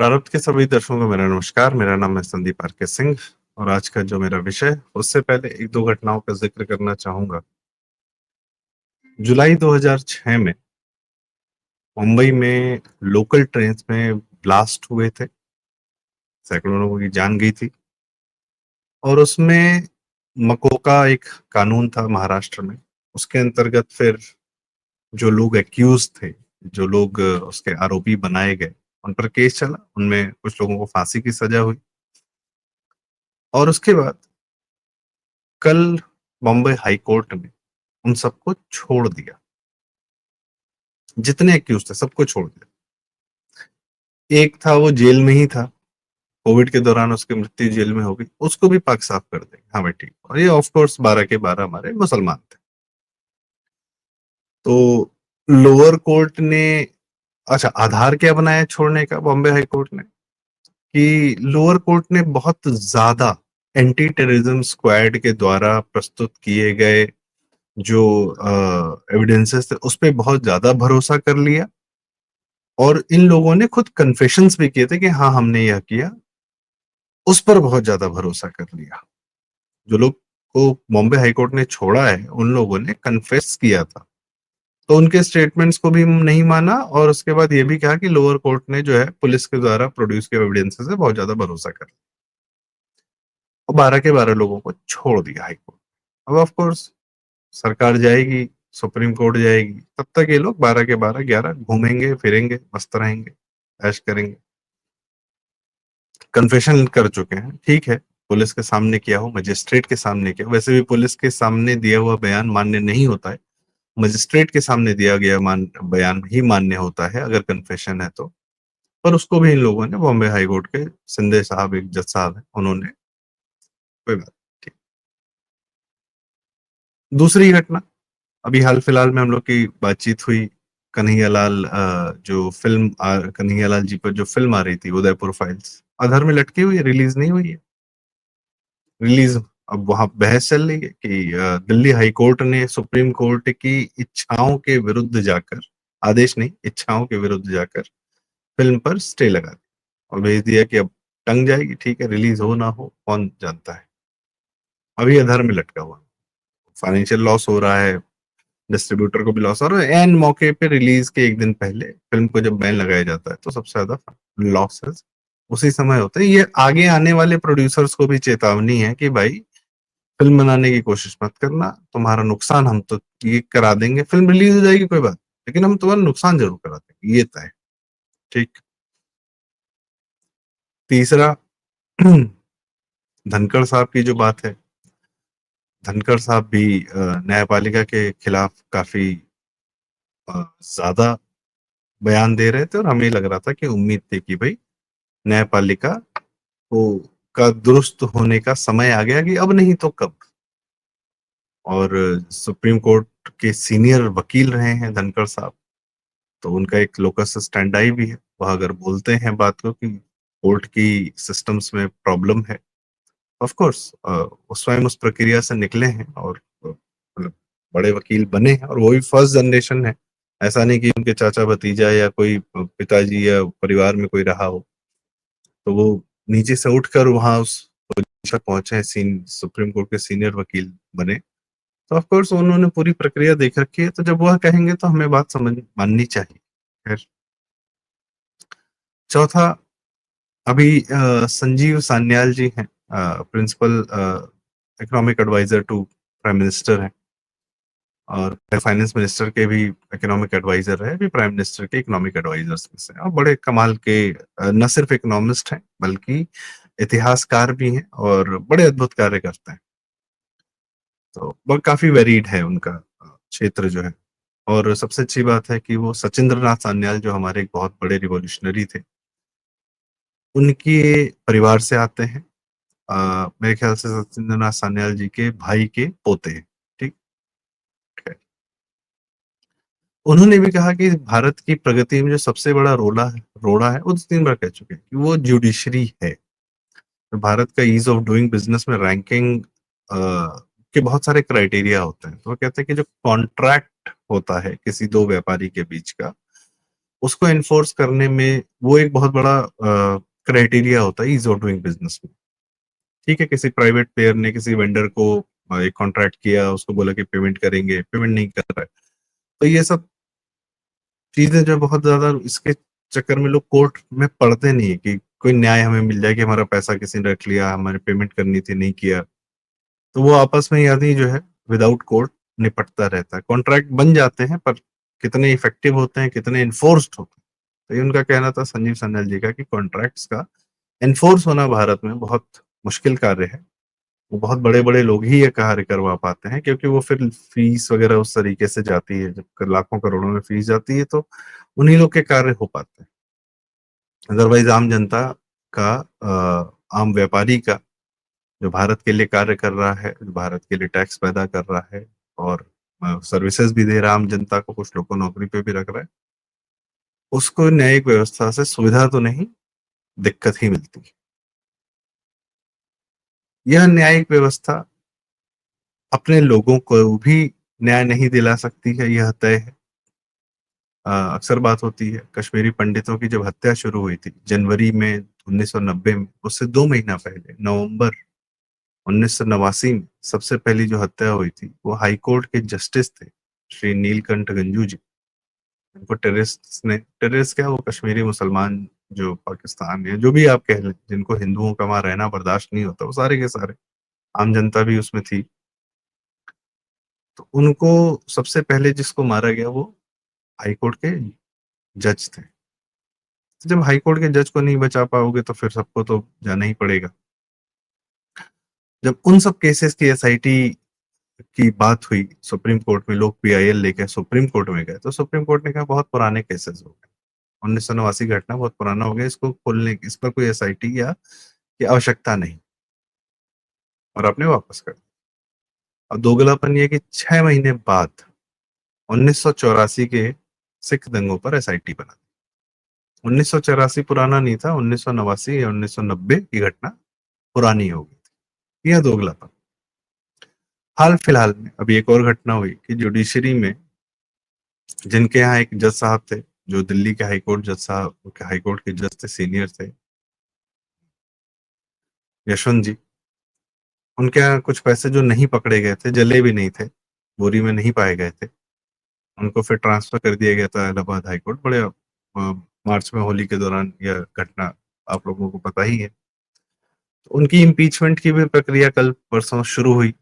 प्रारब्ध के सभी दर्शकों को मेरा नमस्कार। मेरा नाम है संदीप आर के सिंह और आज का जो मेरा विषय उससे पहले एक दो घटनाओं का जिक्र करना चाहूंगा। जुलाई 2006 में मुंबई में लोकल ट्रेन्स में ब्लास्ट हुए थे। सैकड़ों लोगों की जान गई थी और उसमें मकोका एक कानून था महाराष्ट्र में। उसके अंतर्गत फिर जो लोग एक्यूज थे, जो लोग उसके आरोपी बनाए गए, उन पर केस चला। उनमें कुछ लोगों को फांसी की सजा हुई और उसके बाद कल बॉम्बे हाई कोर्ट ने उन सबको छोड़ दिया। जितने एक्यूज थे सबको छोड़ दिया। एक था वो जेल में ही था, कोविड के दौरान उसकी मृत्यु जेल में हो गई, उसको भी पाक साफ कर देंगे। हाँ भाई ठीक। और ये ऑफ कोर्स 12 के 12 हमारे मुसलमान थे। तो लोअर कोर्ट ने, अच्छा, आधार क्या बनाया छोड़ने का बॉम्बे हाई कोर्ट ने, कि लोअर कोर्ट ने बहुत ज्यादा एंटी टेररिज्म स्क्वाड के द्वारा प्रस्तुत किए गए जो एविडेंसेस थे उस पे बहुत ज्यादा भरोसा कर लिया और इन लोगों ने खुद कन्फेशंस भी किए थे कि हाँ हमने यह किया। उस पर बहुत ज्यादा भरोसा कर लिया। जो लोग को बॉम्बे हाईकोर्ट ने छोड़ा है उन लोगों ने कन्फेस किया था, तो उनके स्टेटमेंट्स को भी नहीं माना और उसके बाद ये भी कहा कि लोअर कोर्ट ने जो है पुलिस के द्वारा प्रोड्यूस किए एविडेंसेस से बहुत ज्यादा भरोसा कर लिया और 12 के 12 लोगों को छोड़ दिया हाईकोर्ट। अब ऑफ कोर्स सरकार जाएगी, सुप्रीम कोर्ट जाएगी, तब तक ये लोग 12 के 12 11 घूमेंगे फिरेंगे, मस्त रहेंगे, ऐश करेंगे। कन्फेशन कर चुके हैं, ठीक है, पुलिस के सामने किया हो, मजिस्ट्रेट के सामने किया। वैसे भी पुलिस के सामने दिया हुआ बयान मान्य नहीं होता है, मजिस्ट्रेट के सामने दिया गया बयान ही मान्य होता है अगर कन्फेशन है तो। पर उसको भी इन लोगों ने, बॉम्बे हाई कोर्ट के सिंधे साहब, एक जज साहब है, उन्होंने कोई बात ठीक। दूसरी घटना, अभी हाल फिलहाल में हम लोग की बातचीत हुई, कन्हैयालाल जो फिल्म कन्हैयालाल जी पर जो फिल्म आ रही थी उदयपुर फाइल्स, आधार में लटकी हुई है, रिलीज नहीं हुई है। रिलीज, अब वहां बहस चल रही है कि दिल्ली हाई कोर्ट ने सुप्रीम कोर्ट की इच्छाओं के विरुद्ध जाकर, आदेश नहीं, इच्छाओं के विरुद्ध जाकर फिल्म पर स्टे लगा दिया और भेज दिया कि अब टंग जाएगी, ठीक है, रिलीज हो ना हो कौन जानता है। अभी अधर में लटका हुआ, फाइनेंशियल लॉस हो रहा है, डिस्ट्रीब्यूटर को भी लॉस हो रहा है। एन मौके पे रिलीज के एक दिन पहले फिल्म को जब बैन लगाया जाता है तो सबसे ज्यादा लॉसेस उसी समय होते हैं। ये आगे आने वाले प्रोड्यूसर्स को भी चेतावनी है कि भाई फिल्म बनाने की कोशिश मत करना, तुम्हारा नुकसान हम तो ये करा देंगे। फिल्म रिलीज हो जाएगी कोई बात, लेकिन हम तुम्हारा नुकसान जरूर करा देंगे, ये तय। ठीक। तीसरा, धनखड़ साहब की जो बात है, धनखड़ साहब भी न्यायपालिका के खिलाफ काफी ज्यादा बयान दे रहे थे और हमें लग रहा था कि उम्मीद थी कि भाई न्यायपालिका को का दुरुस्त होने का समय आ गया, कि अब नहीं तो कब। और सुप्रीम कोर्ट के सीनियर वकील रहे हैं धनखड़ साहब, तो उनका एक लोकस स्टैंडाई भी है। वह अगर बोलते हैं बात को कि कोर्ट की सिस्टम्स में प्रॉब्लम है, ऑफ कोर्स वो स्वयं उस प्रक्रिया से निकले हैं और मतलब बड़े वकील बने हैं और वो भी फर्स्ट जनरेशन है। ऐसा नहीं कि उनके चाचा भतीजा या कोई पिताजी या परिवार में कोई रहा हो, तो वो नीचे से उठकर वहां उस पोजीशन तक पहुंचे हैं, सुप्रीम कोर्ट के सीनियर वकील बने। तो ऑफ कोर्स उन्होंने पूरी प्रक्रिया देख रखी है, तो जब वह कहेंगे तो हमें बात समझ माननी चाहिए। खैर, चौथा, अभी संजीव सान्याल जी हैं, principal economic adviser to prime minister हैं और फाइनेंस मिनिस्टर के भी इकोनॉमिक एडवाइजर रहे, भी प्राइम मिनिस्टर के इकोनॉमिक एडवाइजर्स में से हैं और बड़े कमाल के न सिर्फ इकोनॉमिस्ट हैं बल्कि इतिहासकार भी हैं और बड़े अद्भुत कार्य करते हैं। तो वो काफी वेरीड है उनका क्षेत्र जो है। और सबसे अच्छी बात है कि वो सचिंद्र नाथ सान्याल जो हमारे एक बहुत बड़े रिवॉल्यूशनरी थे, उनके परिवार से आते हैं। मेरे ख्याल से सचिंद्र नाथ सान्याल जी के भाई के पोते हैं। ठीक है। उन्होंने भी कहा कि भारत की प्रगति में जो सबसे बड़ा रोड़ा है, वो 3 बार कह चुके हैं कि वो जुडिशरी है। तो भारत का ईज ऑफ डूइंग बिजनेस में रैंकिंग के बहुत सारे क्राइटेरिया होते हैं। तो वो कहते हैं कि जो कॉन्ट्रैक्ट होता है किसी दो व्यापारी के बीच का, उसको एनफोर्स करने में वो एक बहुत बड़ा क्राइटेरिया होता है ईज ऑफ डूइंग बिजनेस में। ठीक है, किसी प्राइवेट प्लेयर ने किसी वेंडर को एक कॉन्ट्रैक्ट किया, उसको बोला कि पेमेंट करेंगे, पेमेंट नहीं कर रहा है, तो ये सब चीजें जो बहुत ज्यादा इसके चक्कर में लोग कोर्ट में पढ़ते नहीं है कि कोई न्याय हमें मिल जाए कि हमारा पैसा किसी ने रख लिया, हमारी पेमेंट करनी थी नहीं किया। तो वो आपस में ही आदमी जो है विदाउट कोर्ट निपटता रहता है, कॉन्ट्रैक्ट बन जाते हैं पर कितने इफेक्टिव होते हैं, कितने इन्फोर्स्ड होते हैं। तो ये उनका कहना था संजीव सान्याल जी का कि कॉन्ट्रैक्ट्स का एनफोर्स होना भारत में बहुत मुश्किल कार्य है। वो बहुत बड़े बड़े लोग ही ये कार्य करवा पाते हैं, क्योंकि वो फिर फीस वगैरह उस तरीके से जाती है, जब लाखों करोड़ों में फीस जाती है तो उन्हीं लोग के कार्य हो पाते हैं। अदरवाइज आम जनता का, आम व्यापारी का, जो भारत के लिए कार्य कर रहा है, जो भारत के लिए टैक्स पैदा कर रहा है और सर्विसेज भी दे रहा है आम जनता को, कुछ लोग को नौकरी पे भी रख रहा है, उसको न्यायिक व्यवस्था से सुविधा तो नहीं, दिक्कत ही मिलती है। यह न्यायिक व्यवस्था अपने लोगों को भी न्याय नहीं दिला सकती है, यह तय है। अक्सर बात होती है कश्मीरी पंडितों की जब हत्या शुरू हुई थी जनवरी में 1990 में, उससे 2 महीना पहले नवंबर 1989 में सबसे पहली जो हत्या हुई थी वो हाई कोर्ट के जस्टिस थे, श्री नीलकंठ गंजू जी। उनको टेररिस्ट ने, टेररिस्ट क्या, वो कश्मीरी मुसलमान जो पाकिस्तान या जो भी आप कह लें, जिनको हिंदुओं का वहां रहना बर्दाश्त नहीं होता, वो सारे के सारे, आम जनता भी उसमें थी, तो उनको सबसे पहले जिसको मारा गया वो हाई कोर्ट के जज थे। तो जब हाई कोर्ट के जज को नहीं बचा पाओगे तो फिर सबको तो जाना ही पड़ेगा। जब उन सब केसेस की एसआईटी की बात हुई सुप्रीम कोर्ट में, लोग पीआईएल लेके सुप्रीम कोर्ट में गए, तो सुप्रीम कोर्ट ने कहा बहुत पुराने केसेस हो गए, 1989 घटना बहुत पुराना हो गया, इसको खोलने, इस पर कोई एसआईटी या की आवश्यकता नहीं, और आपने वापस कर दिया। और दोगलापन ये कि 6 महीने बाद 1984 के सिख दंगों पर एसआईटी बना दी। 1984 पुराना नहीं था, 1989 या 1990 की घटना पुरानी हो गई थी, यह दोगलापन। हाल फिलहाल में अभी एक और घटना हुई कि जुडिशरी में, जिनके यहाँ एक जज साहब थे जो दिल्ली के हाईकोर्ट जज साहब, हाईकोर्ट के जज थे, सीनियर थे, यशवंत जी, उनके यहाँ कुछ पैसे जो नहीं पकड़े गए थे, जले भी नहीं थे, बोरी में नहीं पाए गए थे, उनको फिर ट्रांसफर कर दिया गया था इलाहाबाद हाईकोर्ट। बड़े मार्च में होली के दौरान यह घटना आप लोगों को पता ही है। तो उनकी इम्पीचमेंट की भी प्रक्रिया कल परसों शुरू हुई,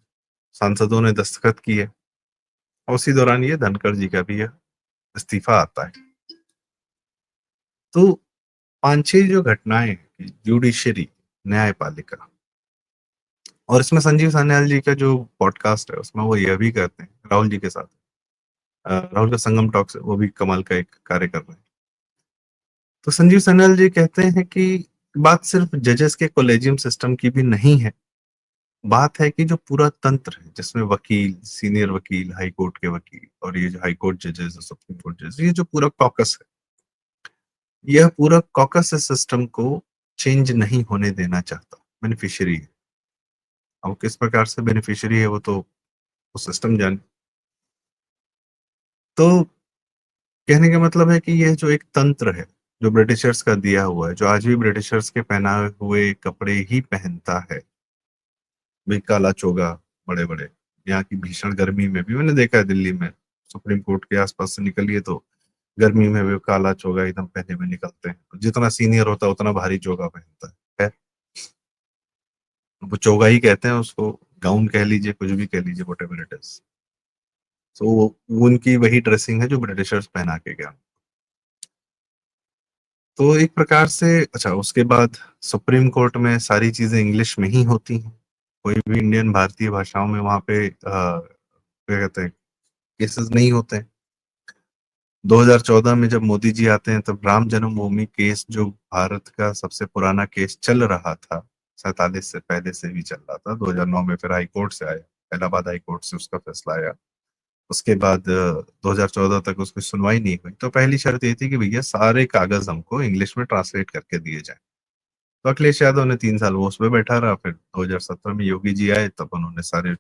सांसदों ने दस्तखत किए, और उसी दौरान ये धनखड़ जी का भी यह इस्तीफा आता है। तो 5-6 जो घटनाएं हैं, जुडिशरी, न्यायपालिका, और इसमें संजीव सान्याल जी का जो पॉडकास्ट है उसमें वो यह भी कहते हैं राहुल जी के साथ, राहुल का संगम टॉक्स है, वो भी कमाल का एक कार्य कर रहे हैं। तो संजीव सान्याल जी कहते हैं कि बात सिर्फ जजेस के कॉलेजियम सिस्टम की भी नहीं है, बात है कि जो पूरा तंत्र है जिसमें वकील, सीनियर वकील, हाई कोर्ट के वकील, और ये जो हाई कोर्ट जजेस, सुप्रीम कोर्ट जजेस, ये जो पूरा कॉकस है, यह पूरा कॉकस सिस्टम को चेंज नहीं होने देना चाहता, बेनिफिशियरी है। अब किस प्रकार से बेनिफिशियरी है वो तो वो सिस्टम जाने। तो कहने का मतलब है कि यह जो एक तंत्र है जो ब्रिटिशर्स का दिया हुआ है, जो आज भी ब्रिटिशर्स के पहनाए हुए कपड़े ही पहनता है, भी काला चोगा, बड़े बड़े, यहाँ की भीषण गर्मी में भी मैंने देखा है दिल्ली में, सुप्रीम कोर्ट के आसपास से निकलिए तो गर्मी में भी काला चोगा एकदम पहने हुए निकलते हैं, जितना सीनियर होता है उतना भारी चोगा पहनता है। वो चोगा ही कहते हैं उसको, गाउन कह लीजिए, कुछ भी कह लीजिए, वट एवर इट इज। तो वो उनकी वही ड्रेसिंग है जो ब्रिटिशर्स पहना के गया। तो एक प्रकार से, अच्छा, उसके बाद सुप्रीम कोर्ट में सारी चीजें इंग्लिश में ही होती हैं, कोई भी इंडियन भारतीय भाषाओं में वहां पे क्या कहते हैं, केसेस नहीं होते हैं। 2014 में जब मोदी जी आते हैं तब राम जन्मभूमि केस, जो भारत का सबसे पुराना केस चल रहा था, 47 से पहले से भी चल रहा था, 2009 में फिर हाई कोर्ट से आया, इलाहाबाद हाई कोर्ट से उसका फैसला आया। उसके बाद 2014 तक उसकी सुनवाई नहीं हुई, तो पहली शर्त ये थी कि भैया सारे कागज हमको इंग्लिश में ट्रांसलेट करके दिए जाए। तो अखिलेश यादव ने 3 साल वो उसमें बैठा रहा, फिर 2017 में योगी जी आए, तब उन्होंने सारे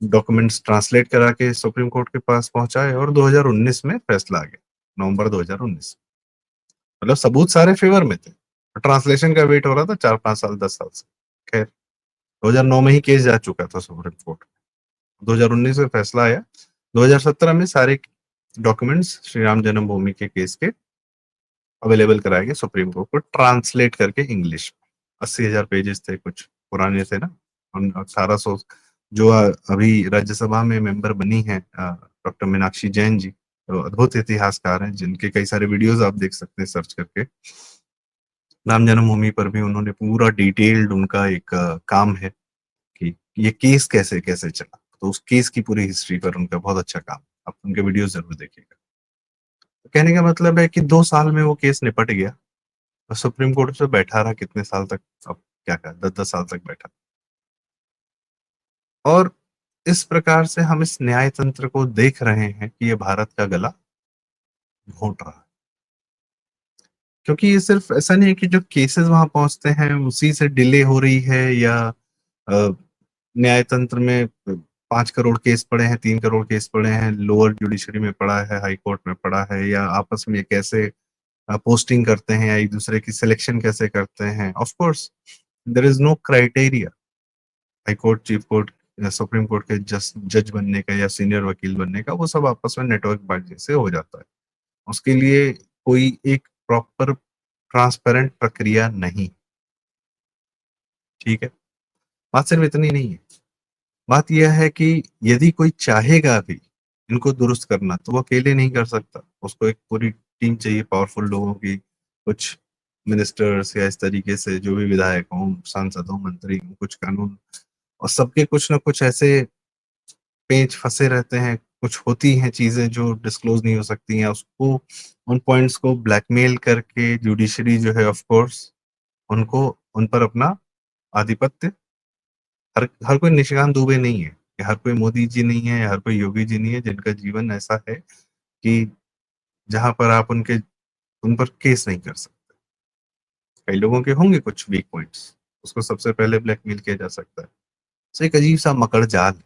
डॉक्यूमेंट्स ट्रांसलेट करा के सुप्रीम कोर्ट के पास पहुंचाए और 2019 में फैसला आ गया, नवंबर 2019। मतलब सबूत सारे फेवर में थे, ट्रांसलेशन का वेट हो रहा था 4-5 साल 10 साल से। खैर 2009 में ही केस जा चुका था सुप्रीम कोर्ट। 2019 में फैसला आया, 2017 में सारे डॉक्यूमेंट्स श्री राम जन्मभूमि के केस के अवेलेबल कराए गए सुप्रीम कोर्ट को, ट्रांसलेट करके इंग्लिश में। 80,000 पेजेस थे, कुछ पुराने थे ना। 1800 जो अभी राज्यसभा में मेंबर बनी है डॉक्टर मीनाक्षी जैन जी, तो अद्भुत इतिहासकार हैं जिनके कई सारे वीडियोस आप देख सकते हैं सर्च करके। राम जन्मभूमि पर भी उन्होंने पूरा डिटेल्ड उनका एक काम है कि ये केस कैसे कैसे चला, तो उस केस की पूरी हिस्ट्री पर उनका बहुत अच्छा काम, आप उनके वीडियो जरूर देखिएगा। तो कहने का मतलब है कि 2 साल में वो केस निपट गया और सुप्रीम कोर्ट पे बैठा रहा कितने साल तक, अब क्या कहा, 10-10 साल तक बैठा। और इस प्रकार से हम इस न्याय तंत्र को देख रहे हैं कि ये भारत का गला घोंट रहा है। क्योंकि ये सिर्फ ऐसा नहीं है कि जो केसेस वहां पहुंचते हैं उसी से डिले हो रही है, या न्याय तंत्र में 5 करोड़ केस पड़े हैं, 3 करोड़ केस पड़े हैं, लोअर जुडिशरी में पड़ा है, हाई कोर्ट में पड़ा है, या आपस में कैसे पोस्टिंग करते हैं या एक दूसरे की सिलेक्शन कैसे करते हैं। Of course there is no criteria high court, chief court या सुप्रीम कोर्ट के जज बनने का या सीनियर वकील बनने का, वो सब आपस में नेटवर्क बाजी से हो जाता है। उसके लिए कोई एक प्रॉपर ट्रांसपेरेंट प्रक्रिया नहीं। ठीक है, बात सिर्फ इतनी नहीं है। बात यह है कि यदि कोई चाहेगा भी इनको दुरुस्त करना तो वो अकेले नहीं कर सकता, उसको एक पूरी टीम चाहिए पावरफुल लोगों की, कुछ मिनिस्टर्स या इस तरीके से जो भी विधायक हों, सांसद हों, मंत्री हों, कुछ कानून, और सबके कुछ ना कुछ ऐसे पेच फंसे रहते हैं, कुछ होती हैं चीजें जो डिस्क्लोज नहीं हो सकती हैं, उसको उन पॉइंट्स को ब्लैकमेल करके जुडिशरी जो है ऑफ कोर्स उनको उन पर अपना आधिपत्य, हर कोई निशिकांत दुबे नहीं है, या हर कोई मोदी जी नहीं है, या हर कोई योगी जी नहीं है जिनका जीवन ऐसा है कि जहां पर आप उन पर केस नहीं कर सकते। कई लोगों के होंगे कुछ वीक पॉइंट्स, उसको सबसे पहले ब्लैकमेल किया जा सकता है। तो एक अजीब सा मकड़ जाल है,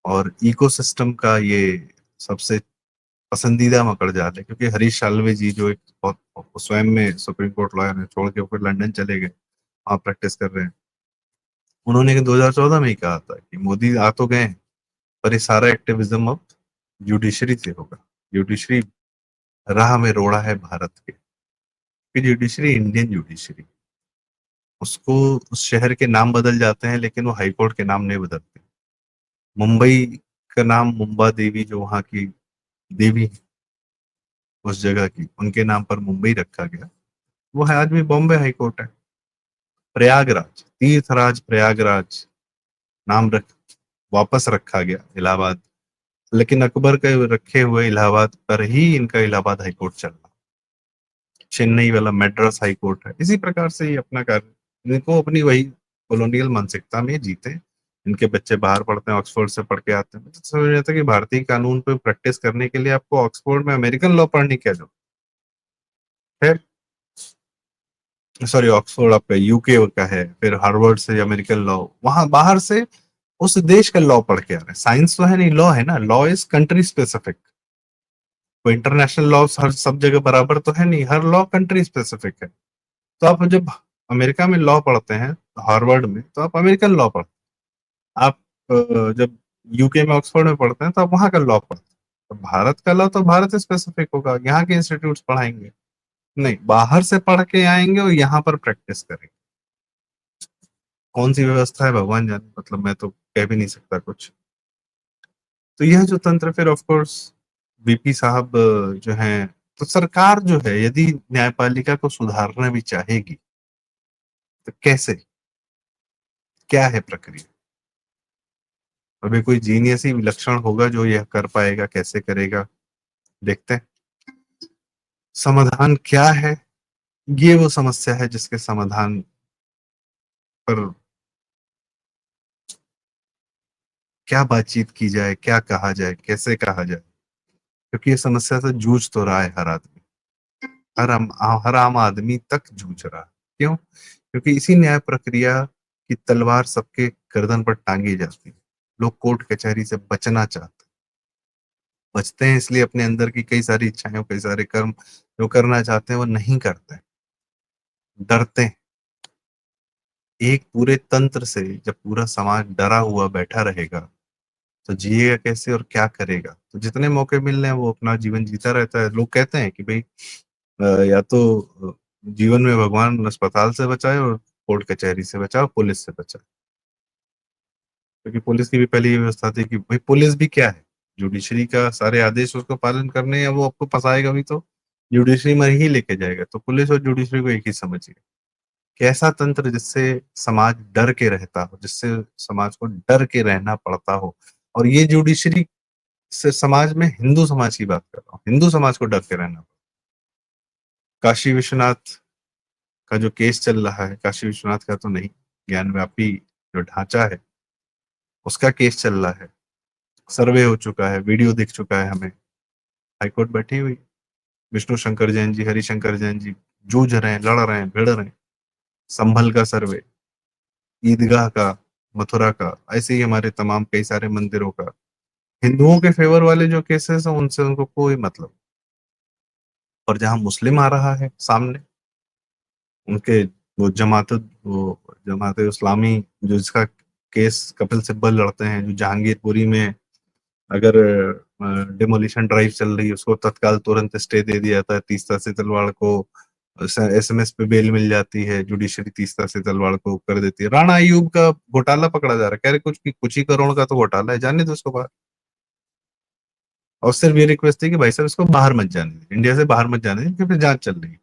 और इकोसिस्टम का ये सबसे पसंदीदा मकड़ जाल है, क्योंकि हरीश साल्वे जी जो एक बहुत वो स्वयं में सुप्रीम कोर्ट लॉयर है, छोड़ के फिर लंदन चले गए, वहां प्रैक्टिस कर रहे हैं। उन्होंने 2014 में ही कहा था कि मोदी आ तो गए हैं, पर ये सारा एक्टिविज्म अब जुडिशरी से होगा। जुडिशरी राह में रोड़ा है भारत के, कि जुडिशरी इंडियन जुडिशरी, उसको उस शहर के नाम बदल जाते हैं लेकिन वो हाई कोर्ट के नाम नहीं बदलते। मुंबई का नाम मुंबा देवी, जो वहाँ की देवी है उस जगह की, उनके नाम पर मुंबई रखा गया, वो है आज भी बॉम्बे हाई कोर्ट है। प्रयागराज, तीर्थराज प्रयागराज नाम वापस रखा गया इलाहाबाद, लेकिन अकबर के रखे हुए इलाहाबाद पर ही इनका इलाहाबाद हाई कोर्ट चल रहा। चेन्नई वाला मेड्रास हाई कोर्ट है। इसी प्रकार से ये अपना कार्य, इनको अपनी वही कॉलोनियल मानसिकता में जीते। इनके बच्चे बाहर पढ़ते हैं, ऑक्सफोर्ड से पढ़ के आते हैं, तो समझ में आता है कि भारतीय कानून पे प्रैक्टिस करने के लिए आपको ऑक्सफोर्ड में अमेरिकन लॉ पढ़ने की जरूरत है। सॉरी, ऑक्सफोर्ड आपका यूके का है, फिर हार्वर्ड से अमेरिकन लॉ, वहां बाहर से उस देश का लॉ पढ़ के आ रहे हैं। साइंस तो है नहीं, लॉ है ना, लॉ इज कंट्री स्पेसिफिक। कोई इंटरनेशनल लॉ हर सब जगह बराबर तो है नहीं, हर लॉ कंट्री स्पेसिफिक है। तो आप जब अमेरिका में लॉ पढ़ते हैं हार्वर्ड में, तो आप अमेरिकन लॉ पढ़ते हैं। आप जब यूके में ऑक्सफोर्ड में पढ़ते हैं तो आप वहां का लॉ पढ़ते हैं। तो भारत का लॉ तो भारत स्पेसिफिक होगा, यहाँ के इंस्टीट्यूट पढ़ाएंगे नहीं, बाहर से पढ़ के आएंगे और यहाँ पर प्रैक्टिस करेंगे। कौन सी व्यवस्था है भगवान जाने, मतलब मैं तो कह भी नहीं सकता कुछ। तो यह जो तंत्र फिर ऑफ कोर्स वीपी साहब जो हैं, तो सरकार जो है यदि न्यायपालिका को सुधारना भी चाहेगी तो कैसे, क्या है प्रक्रिया। अभी कोई जीनियस ही विलक्षण होगा जो यह कर पाएगा, कैसे करेगा, देखते हैं। समाधान क्या है, ये वो समस्या है जिसके समाधान पर क्या बातचीत की जाए, क्या कहा जाए, कैसे कहा जाए, क्योंकि ये समस्या से जूझ तो रहा है हर आदमी, हर आम आदमी तक जूझ रहा है। क्यों? क्योंकि इसी न्याय प्रक्रिया कि तलवार सबके गर्दन पर टांगी जाती है। लोग कोर्ट कचहरी से बचना चाहते हैं, बचते हैं इसलिए अपने अंदर की कई सारी इच्छाएं, कई सारे कर्म जो करना चाहते हैं वो नहीं करते हैं, डरते हैं। एक पूरे तंत्र से जब पूरा समाज डरा हुआ बैठा रहेगा तो जिएगा कैसे और क्या करेगा? तो जितने मौके मिल रहे हैं वो अपना जीवन जीता रहता है। लोग कहते हैं कि भाई या तो जीवन में भगवान अस्पताल से बचाए और कोर्ट कचहरी से बचाओ, पुलिस से बचाए। क्योंकि पुलिस की भी पहले ये व्यवस्था थी कि भाई पुलिस भी क्या है, जुडिशरी का सारे आदेश उसको पालन करने हैं, वो आपको फंसाएगा भी तो जुडिशरी में ही लेके जाएगा। तो पुलिस और जुडिशरी को एक ही समझिए कि ऐसा तंत्र जिससे समाज डर के रहता हो, जिससे समाज को डर के रहना पड़ता हो। और ये जुडिशरी से समाज में हिंदू समाज की बात कर रहा हूँ, हिंदू समाज को डर के रहना। काशी विश्वनाथ का जो केस चल रहा है, काशी विश्वनाथ का तो नहीं, ज्ञानव्यापी जो ढांचा है उसका केस चल रहा है, सर्वे हो चुका है, वीडियो दिख चुका है हमें, हाईकोर्ट बैठी हुई, विष्णु शंकर जैन जी, हरिशंकर जैन जी जूझ रहे हैं, लड़ रहे हैं, भिड़ रहे हैं। संभल का सर्वे, ईदगाह का, मथुरा का, ऐसे ही हमारे तमाम कई सारे मंदिरों का, हिंदुओं के फेवर वाले जो केसेस हैं उनसे उनको कोई मतलब। और जहां मुस्लिम आ रहा है सामने, उनके वो जमात इस्लामी जो इसका केस कपिल सिब्बल लड़ते हैं, जो जहांगीरपुरी में अगर डिमोलिशन ड्राइव चल रही है उसको तत्काल तुरंत स्टे दे दिया था, तीस्ता से तलवाड़ को एसएमएस पे बेल मिल जाती है, जुडिशरी तीस्ता से तलवाड़ को कर देती है। राणा अयूब का घोटाला पकड़ा जा रहा है, कह रहे कुछ ही करोड़ का तो घोटाला है, जाने दो उसको बाहर। और सिर्फ ये रिक्वेस्ट थी कि भाई साहब इसको बाहर मत जाने दें, इंडिया से बाहर मत जाने दें क्योंकि जांच चल रही है।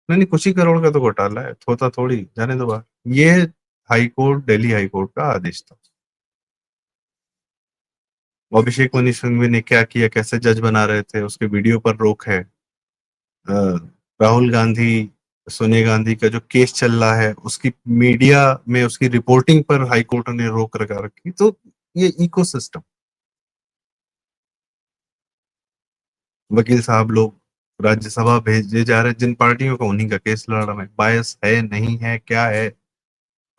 नहीं नहीं, कुछ ही करोड़ का तो घोटाला है, होता थोड़ी, जाने दो बाहर। ये high court, Delhi high court का आदेश था। अभिषेक मनु सिंघवी ने क्या किया, कैसे जज बना रहे थे, उसके वीडियो पर रोक है। अ, राहुल गांधी, सोनिया गांधी का जो केस चल रहा है उसकी मीडिया में उसकी रिपोर्टिंग पर हाई कोर्ट ने रोक लगा रखी। तो ये इकोसिस्टम, वकील साहब लोग राज्यसभा भेजे जा रहे हैं जिन पार्टियों का, उन्हीं का केस लड़ रहे हैं। बायस है नहीं है क्या है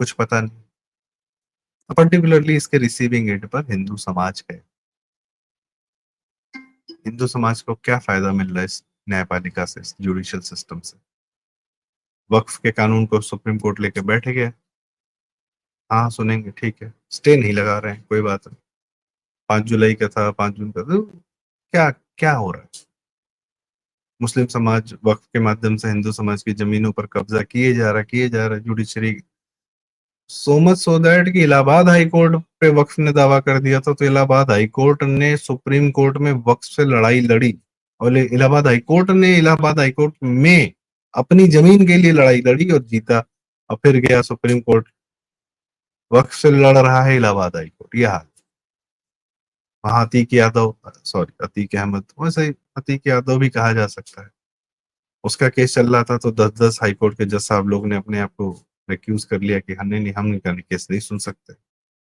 कुछ पता नहीं। पर्टिकुलरली इसके रिसीविंग एंड पर हिंदू समाज है। हिंदू समाज को क्या फायदा मिल रहा है इस न्यायपालिका से, इस जुडिशियल सिस्टम से? वक्फ के कानून को सुप्रीम कोर्ट लेके बैठ गया, हाँ सुनेंगे, ठीक है, स्टे नहीं लगा रहे हैं, कोई बात नहीं। 5 जुलाई का था, 5 जून का था, क्या क्या हो रहा है? मुस्लिम समाज वक्फ के माध्यम से हिंदू समाज की जमीनों पर कब्जा किए जा रहा है। Judiciary so much so that कि इलाहाबाद हाई कोर्ट पे वक्फ ने दावा कर दिया था, तो इलाहाबाद हाई कोर्ट ने सुप्रीम कोर्ट में वक्फ से लड़ाई लड़ी, और इलाहाबाद हाई कोर्ट ने इलाहाबाद हाई कोर्ट में अपनी जमीन के लिए लड़ाई लड़ी और जीता। और फिर गया सुप्रीम कोर्ट, वक्फ से लड़ रहा है इलाहाबाद हाई कोर्ट। यह हाल। वहां अतीक यादव, सॉरी अतीक अहमद, वैसे अतीक यादव भी कहा जा सकता है, उसका केस चल रहा था तो 10-10 हाईकोर्ट के जज साहब लोग ने अपने आप को रिक्यूज कर लिया कि हमने नहीं, हम का केस नहीं सुन सकते।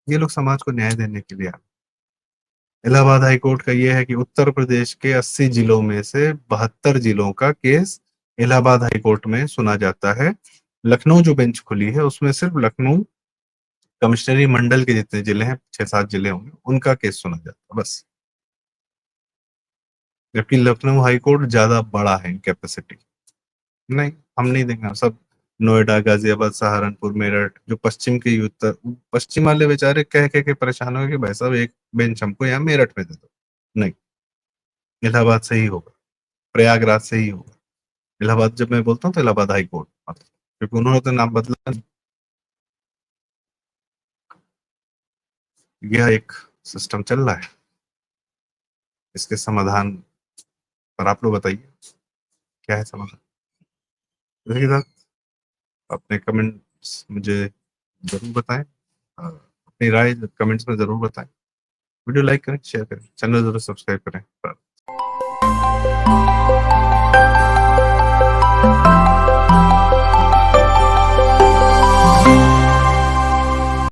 ये लोग समाज को न्याय देने के लिए आए। इलाहाबाद हाई कोर्ट का ये है कि उत्तर प्रदेश के 80 जिलों में से 72 जिलों का केस इलाहाबाद हाई कोर्ट में सुना जाता है। लखनऊ जो बेंच खुली है उसमें सिर्फ लखनऊ कमिश्नरी मंडल के जितने जिले हैं, 6-7 जिले होंगे, उनका केस सुना जाता है बस। जबकि लखनऊ हाई कोर्ट ज्यादा बड़ा है इन कैपेसिटी। नहीं, हम नहीं देंगे, हम सब नोएडा, गाजियाबाद, सहारनपुर, मेरठ, जो पश्चिम के उत्तर पश्चिम वाले बेचारे कह कह के परेशान हो गए कि भाई साहब एक बेंच हमको यहाँ मेरठ में दे दो। नहीं, इलाहाबाद से ही होगा, प्रयागराज से ही होगा। इलाहाबाद जब मैं बोलता हूँ तो इलाहाबाद हाई कोर्ट, मतलब क्योंकि उन्होंने तो नाम बदला नहीं। यह एक सिस्टम चल रहा है, इसके समाधान पर आप लोग बताइए, क्या है समाधान? देखिए साहब, अपने कमेंट्स मुझे जरूर बताएं, अपनी राय कमेंट्स में जरूर बताएं। वीडियो लाइक करें, शेयर करें, चैनल जरूर सब्सक्राइब करें।